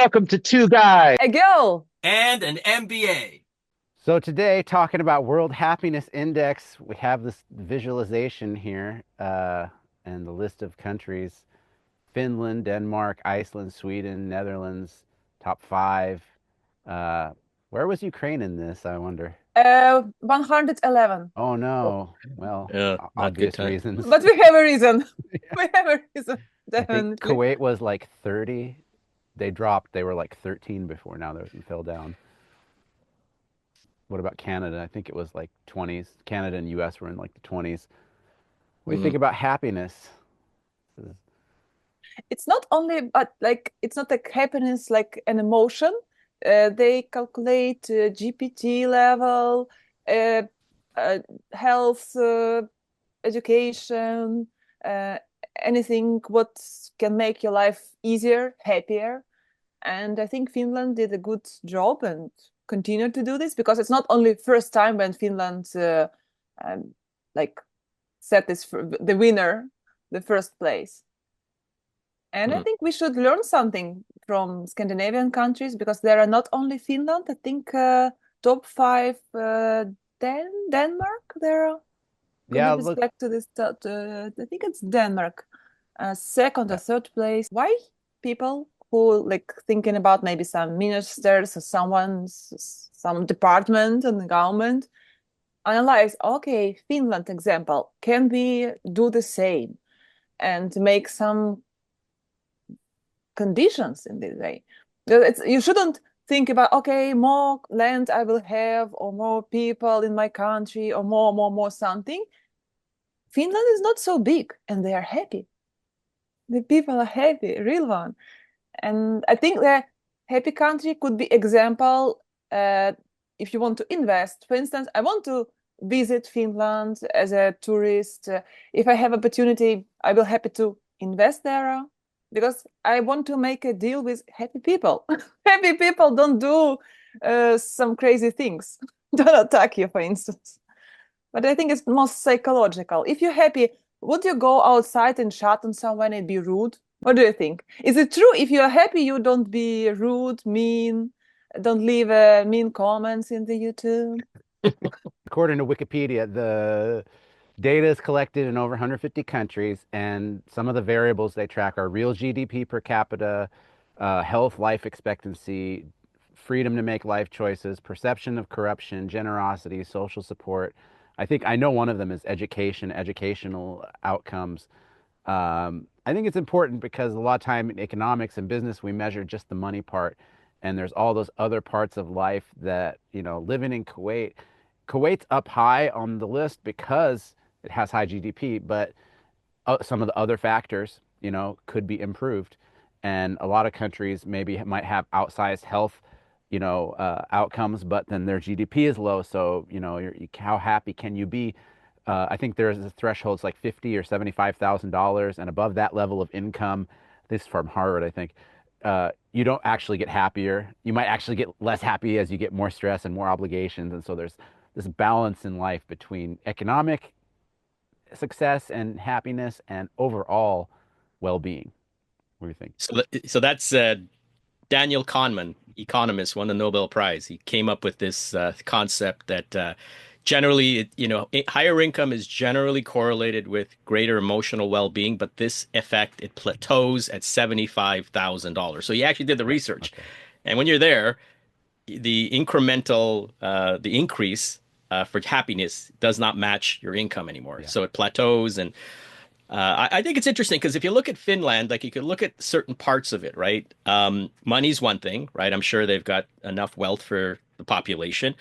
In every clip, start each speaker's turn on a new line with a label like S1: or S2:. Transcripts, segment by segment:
S1: Welcome to Two Guys.
S2: A girl.
S3: and an MBA.
S1: So today, talking about World Happiness Index, we have this visualization here, and the list of countries: Finland, Denmark, Iceland, Sweden, Netherlands, top five. Uh, where was Ukraine in this, I wonder?
S2: 111.
S1: Oh no. Well,
S3: Yeah, not good
S1: obvious
S3: time.
S1: reasons.
S2: But we have a reason. We have a reason,
S1: I think
S2: definitely.
S1: Kuwait was like 30. They dropped. They were like 13 before. Now they fell down. What about Canada? I think it was like 20s. Canada and US were in like the 20s. What do you
S3: Mhm.
S1: think about happiness?
S2: It's not only, but like, it's not like happiness like an emotion. They calculate GPT level, uh, uh, health, education, uh, anything what can make your life easier, happier. And I think Finland did a good job and continue to do this because it's not only first time when Finland um, like set this for the winner, the first place. And I
S3: Mhm.
S2: think we should learn something from Scandinavian countries because there are not only Finland. I think top five Denmark. There are. Could you
S1: Yeah,
S2: please
S1: look.
S2: back to this? I think it's Denmark. Second or
S1: Yeah.
S2: third place. Why people who like thinking about maybe some ministers or some department in the government analyze, okay, Finland example, can we do the same and make some conditions in this way? You shouldn't think about, okay, more land I will have or more people in my country or more something. Finland is not so big and they are happy. The people are happy, real one. And I think the happy country could be example if you want to invest. For instance, I want to visit Finland as a tourist. If I have opportunity, I will happy to invest there because I want to make a deal with happy people. Happy people don't do some crazy things. Don't attack you, for instance. But I think it's most psychological. If you're happy, would you go outside and shout on someone and be rude? What do you think? Is it true if you're happy, you don't be rude, mean, don't leave mean comments in the YouTube?
S1: According to Wikipedia, the data is collected in over 150 countries, and some of the variables they track are real GDP per capita, health, life expectancy, freedom to make life choices, perception of corruption, generosity, social support. I know one of them is education, educational outcomes. I think it's important because a lot of time in economics and business, we measure just the money part, and there's all those other parts of life that, living in Kuwait, Kuwait's up high on the list because it has high GDP, but some of the other factors, could be improved. And a lot of countries maybe might have outsized health, outcomes, but then their GDP is low. So, how happy can you be? I think there's a threshold, it's like 50 or $75,000, and above that level of income, this is from Harvard, I think. You don't actually get happier. You might actually get less happy as you get more stress and more obligations. And so there's this balance in life between economic success and happiness and overall well-being. What do you think?
S3: So that's Daniel Kahneman, economist, won the Nobel Prize. He came up with this concept that generally, higher income is generally correlated with greater emotional well-being, but this effect, it plateaus at $75,000. So he actually did the
S1: Yeah.
S3: research.
S1: Okay.
S3: And when you're there, the increase for happiness does not match your income anymore.
S1: Yeah.
S3: So it plateaus. And I think it's interesting because if you look at Finland, like you could look at certain parts of it, right? Money's one thing, right? I'm sure they've got enough wealth for the population.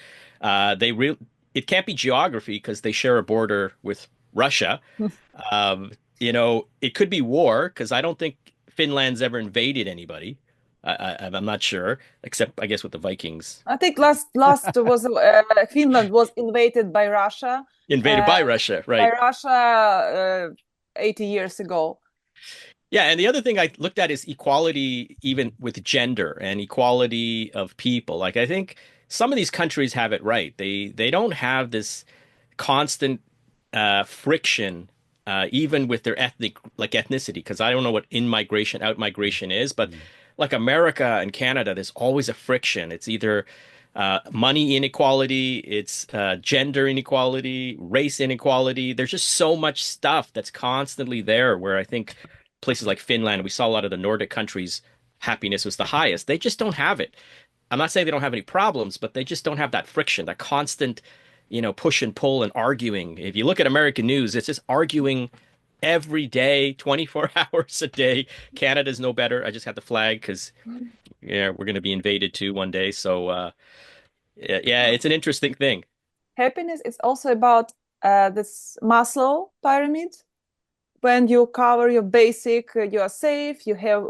S3: They real It can't be geography because they share a border with Russia. It could be war because I don't think Finland's ever invaded anybody. I'm not sure, except I guess with the Vikings.
S2: I think last was Finland was invaded
S3: Invaded
S2: uh,
S3: by Russia,
S2: by
S3: right?
S2: Russia 80 years ago.
S3: Yeah, and the other thing I looked at is equality, even with gender and equality of people. Like I think some of these countries have it right. They don't have this constant friction, even with their ethnicity. Because I don't know what in migration, out migration is, but
S1: Mm.
S3: like America and Canada, there's always a friction. It's either money inequality, it's gender inequality, race inequality. There's just so much stuff that's constantly there where I think places like Finland, we saw a lot of the Nordic countries, happiness was the highest. They just don't have it. I'm not saying they don't have any problems, but they just don't have that friction, that constant, push and pull and arguing. If you look at American news, it's just arguing every day, 24 hours a day. Canada's no better. I just had the flag because yeah, we're going to be invaded too one day. So yeah, it's an interesting thing.
S2: Happiness is also about this Maslow pyramid. When you cover your basic, you are safe, you have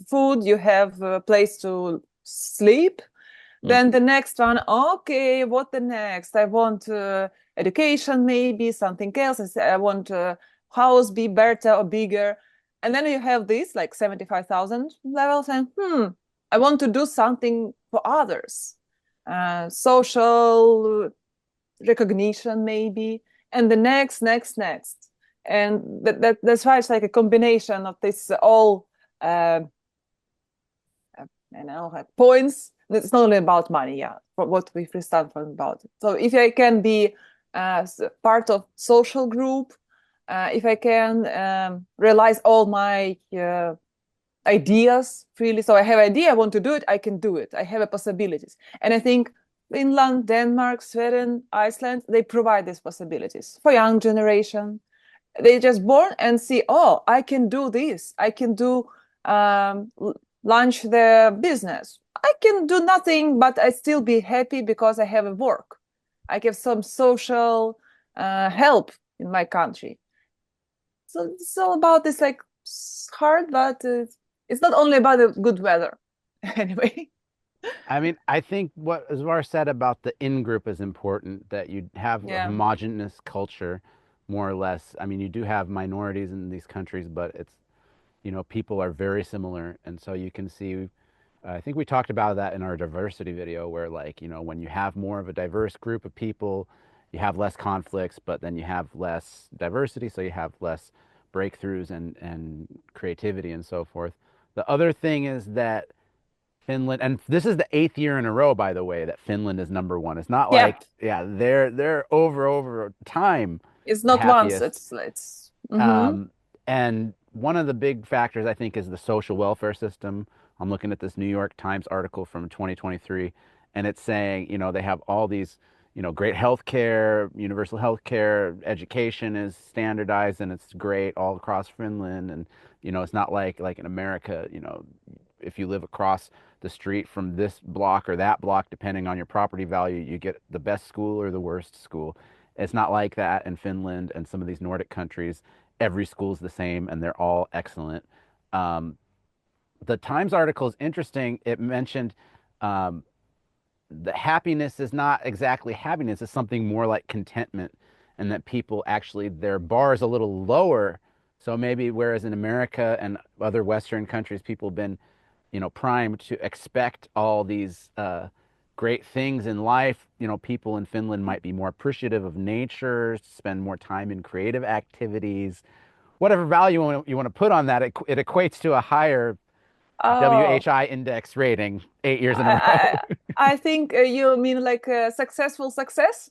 S2: food, you have a place to sleep. Then the next one, okay, what the next? I want education, maybe something else. I want house be better or bigger. And then you have this like 75,000 levels and I want to do something for others. Social recognition maybe. And the next. And that's why it's like a combination of this all like points. It's not only about money, for what we stand for about it. So if I can be part of social group, if I can realize all my ideas freely. So I have an idea, I want to do it, I can do it. I have a possibilities. And I think Finland, Denmark, Sweden, Iceland, they provide these possibilities for young generation. They just born and see, oh, I can do this. I can do launch the business. I can do nothing, but I still be happy because I have a work. I have some social help in my country. So it's all about this, like hard, but it's not only about the good weather. Anyway.
S1: I mean, I think what Azwar said about the in-group is important, that you have a homogenous culture, more or less. I mean, you do have minorities in these countries, but it's, people are very similar. And so you can see, I think we talked about that in our diversity video, where like, when you have more of a diverse group of people, you have less conflicts, but then you have less diversity, so you have less breakthroughs and creativity and so forth. The other thing is that Finland, and this is the 8th year in a row, by the way, that Finland is number one. It's not like, they're over time
S2: It's
S1: the
S2: not once.
S1: happiest.
S2: It's
S1: And one of the big factors, I think, is the social welfare system. I'm looking at this New York Times article from 2023, and it's saying, they have all these, great health care, universal health care, education is standardized, and it's great all across Finland. And, it's not like in America, if you live across the street from this block or that block, depending on your property value, you get the best school or the worst school. It's not like that in Finland and some of these Nordic countries. Every school's the same and they're all excellent. The Times article is interesting. It mentioned the happiness is not exactly happiness, it's something more like contentment, and that people actually, their bar is a little lower. So maybe whereas in America and other Western countries, people have been, primed to expect all these great things in life, people in Finland might be more appreciative of nature, spend more time in creative activities. Whatever value you want to put on that, it equates to a higher WHI index rating 8 years in a row.
S2: I think you mean like successful success.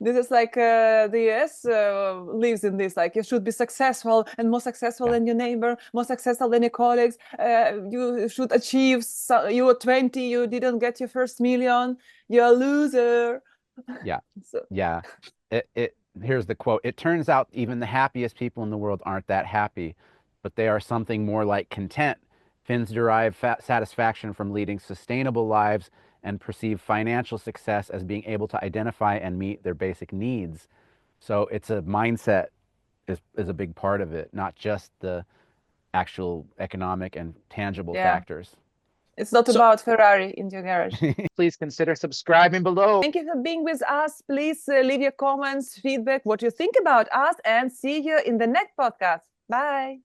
S2: This is like the US lives in this, like you should be successful and more successful than your neighbor, more successful than your colleagues. You should achieve, you were 20, you didn't get your first million, you're a loser.
S1: Yeah. Here's the quote. It turns out even the happiest people in the world aren't that happy, but they are something more like content. Finns derive satisfaction from leading sustainable lives and perceive financial success as being able to identify and meet their basic needs. So it's a mindset is a big part of it, not just the actual economic and tangible factors.
S2: It's not about Ferrari in your garage.
S1: Please consider subscribing below.
S2: Thank you for being with us. Please leave your comments, feedback, what you think about us, and see you in the next podcast. Bye.